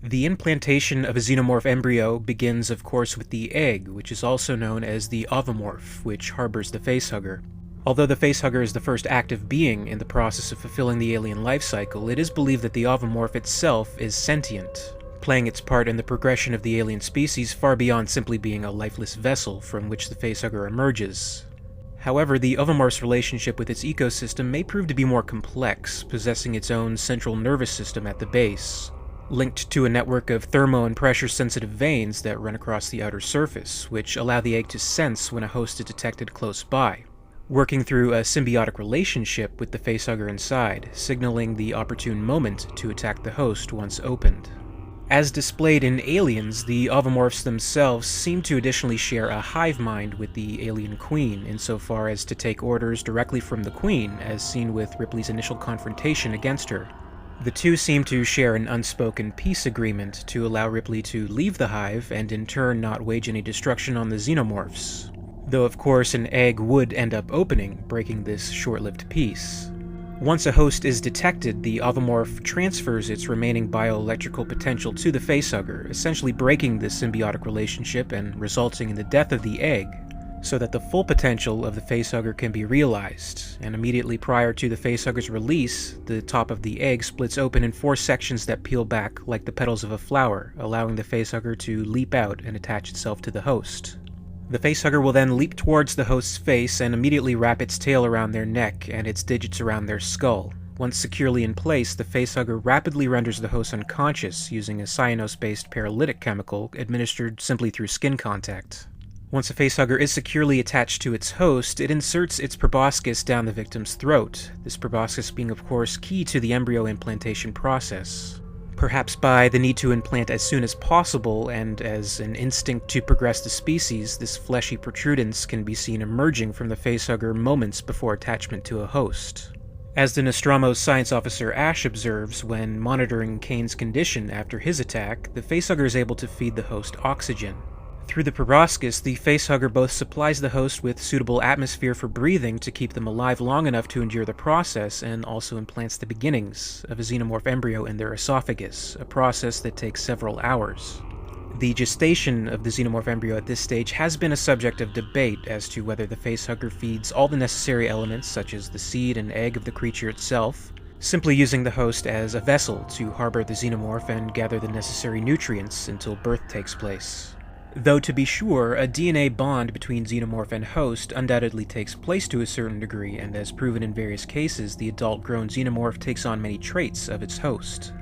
The implantation of a xenomorph embryo begins, of course, with the egg, which is also known as the ovomorph, which harbors the facehugger. Although the facehugger is the first active being in the process of fulfilling the alien life cycle, it is believed that the ovomorph itself is sentient, playing its part in the progression of the alien species far beyond simply being a lifeless vessel from which the facehugger emerges. However, the ovomorph's relationship with its ecosystem may prove to be more complex, possessing its own central nervous system at the base, linked to a network of thermo- and pressure-sensitive veins that run across the outer surface, which allow the egg to sense when a host is detected close by, working through a symbiotic relationship with the facehugger inside, signaling the opportune moment to attack the host once opened. As displayed in Aliens, the ovomorphs themselves seem to additionally share a hive mind with the alien queen, insofar as to take orders directly from the queen, as seen with Ripley's initial confrontation against her. The two seem to share an unspoken peace agreement to allow Ripley to leave the hive and in turn not wage any destruction on the xenomorphs, though of course an egg would end up opening, breaking this short-lived peace. Once a host is detected, the ovomorph transfers its remaining bioelectrical potential to the facehugger, essentially breaking this symbiotic relationship and resulting in the death of the egg, so that the full potential of the facehugger can be realized, and immediately prior to the facehugger's release, the top of the egg splits open in 4 sections that peel back like the petals of a flower, allowing the facehugger to leap out and attach itself to the host. The facehugger will then leap towards the host's face and immediately wrap its tail around their neck and its digits around their skull. Once securely in place, the facehugger rapidly renders the host unconscious using a cyanose-based paralytic chemical administered simply through skin contact. Once a facehugger is securely attached to its host, it inserts its proboscis down the victim's throat, this proboscis being of course key to the embryo implantation process. Perhaps by the need to implant as soon as possible, and as an instinct to progress the species, this fleshy protrudence can be seen emerging from the facehugger moments before attachment to a host. As the Nostromo's science officer Ash observes when monitoring Kane's condition after his attack, the facehugger is able to feed the host oxygen. Through the proboscis, the facehugger both supplies the host with suitable atmosphere for breathing to keep them alive long enough to endure the process, and also implants the beginnings of a xenomorph embryo in their esophagus, a process that takes several hours. The gestation of the xenomorph embryo at this stage has been a subject of debate as to whether the facehugger feeds all the necessary elements, such as the seed and egg of the creature itself, simply using the host as a vessel to harbor the xenomorph and gather the necessary nutrients until birth takes place. Though to be sure, a DNA bond between xenomorph and host undoubtedly takes place to a certain degree, and as proven in various cases, the adult-grown xenomorph takes on many traits of its host.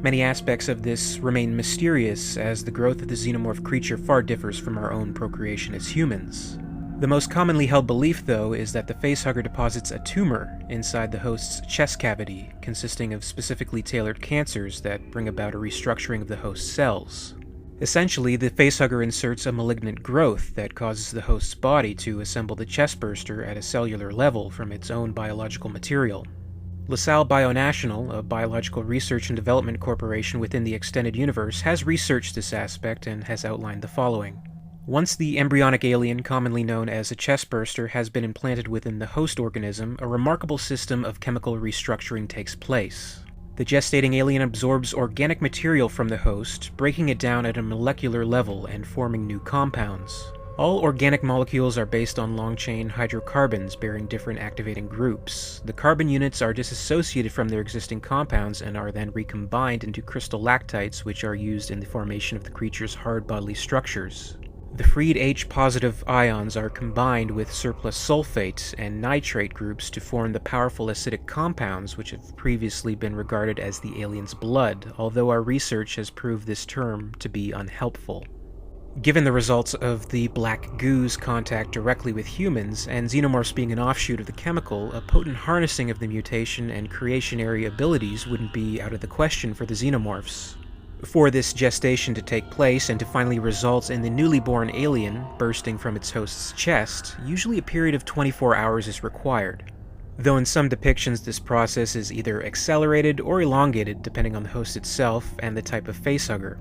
Many aspects of this remain mysterious, as the growth of the xenomorph creature far differs from our own procreation as humans. The most commonly held belief, though, is that the facehugger deposits a tumor inside the host's chest cavity, consisting of specifically tailored cancers that bring about a restructuring of the host's cells. Essentially, the facehugger inserts a malignant growth that causes the host's body to assemble the chestburster at a cellular level from its own biological material. LaSalle Bionational, a biological research and development corporation within the extended universe, has researched this aspect and has outlined the following. Once the embryonic alien, commonly known as a chestburster, has been implanted within the host organism, a remarkable system of chemical restructuring takes place. The gestating alien absorbs organic material from the host, breaking it down at a molecular level and forming new compounds. All organic molecules are based on long-chain hydrocarbons bearing different activating groups. The carbon units are disassociated from their existing compounds and are then recombined into crystal lactites, which are used in the formation of the creature's hard bodily structures. The freed H-positive ions are combined with surplus sulfate and nitrate groups to form the powerful acidic compounds which have previously been regarded as the alien's blood, although our research has proved this term to be unhelpful. Given the results of the black goo's contact directly with humans, and xenomorphs being an offshoot of the chemical, a potent harnessing of the mutation and creationary abilities wouldn't be out of the question for the xenomorphs. For this gestation to take place and to finally result in the newly born alien bursting from its host's chest, usually a period of 24 hours is required. Though in some depictions this process is either accelerated or elongated depending on the host itself and the type of facehugger.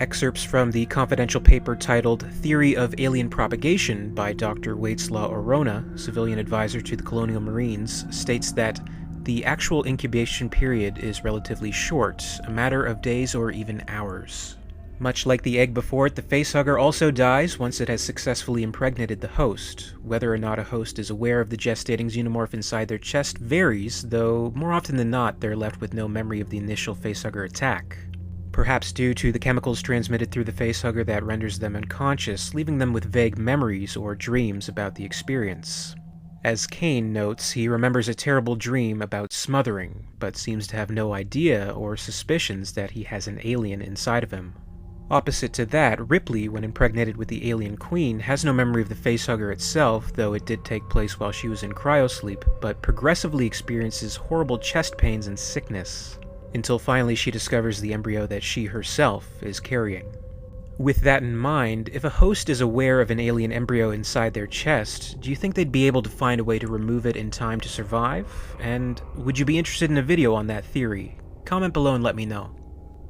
Excerpts from the confidential paper titled Theory of Alien Propagation by Dr. Waitslaw Orona, civilian advisor to the Colonial Marines, states that The actual incubation period is relatively short, a matter of days or even hours. Much like the egg before it, the facehugger also dies once it has successfully impregnated the host. Whether or not a host is aware of the gestating xenomorph inside their chest varies, though more often than not they're left with no memory of the initial facehugger attack. Perhaps due to the chemicals transmitted through the facehugger that renders them unconscious, leaving them with vague memories or dreams about the experience. As Kane notes, he remembers a terrible dream about smothering, but seems to have no idea or suspicions that he has an alien inside of him. Opposite to that, Ripley, when impregnated with the alien queen, has no memory of the facehugger itself, though it did take place while she was in cryosleep, but progressively experiences horrible chest pains and sickness, until finally she discovers the embryo that she herself is carrying. With that in mind, if a host is aware of an alien embryo inside their chest, do you think they'd be able to find a way to remove it in time to survive? And would you be interested in a video on that theory? Comment below and let me know.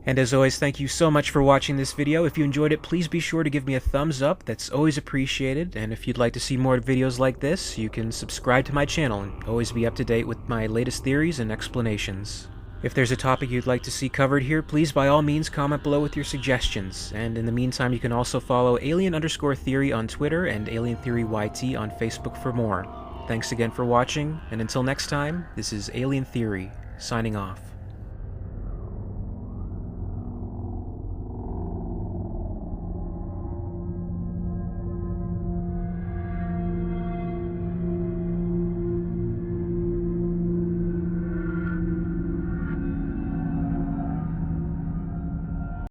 And as always, thank you so much for watching this video. If you enjoyed it, please be sure to give me a thumbs up. That's always appreciated. And if you'd like to see more videos like this, you can subscribe to my channel and always be up to date with my latest theories and explanations. If there's a topic you'd like to see covered here, please by all means comment below with your suggestions. And in the meantime, you can also follow alien_theory on Twitter and alientheoryyt on Facebook for more. Thanks again for watching, and until next time, this is Alien Theory, signing off.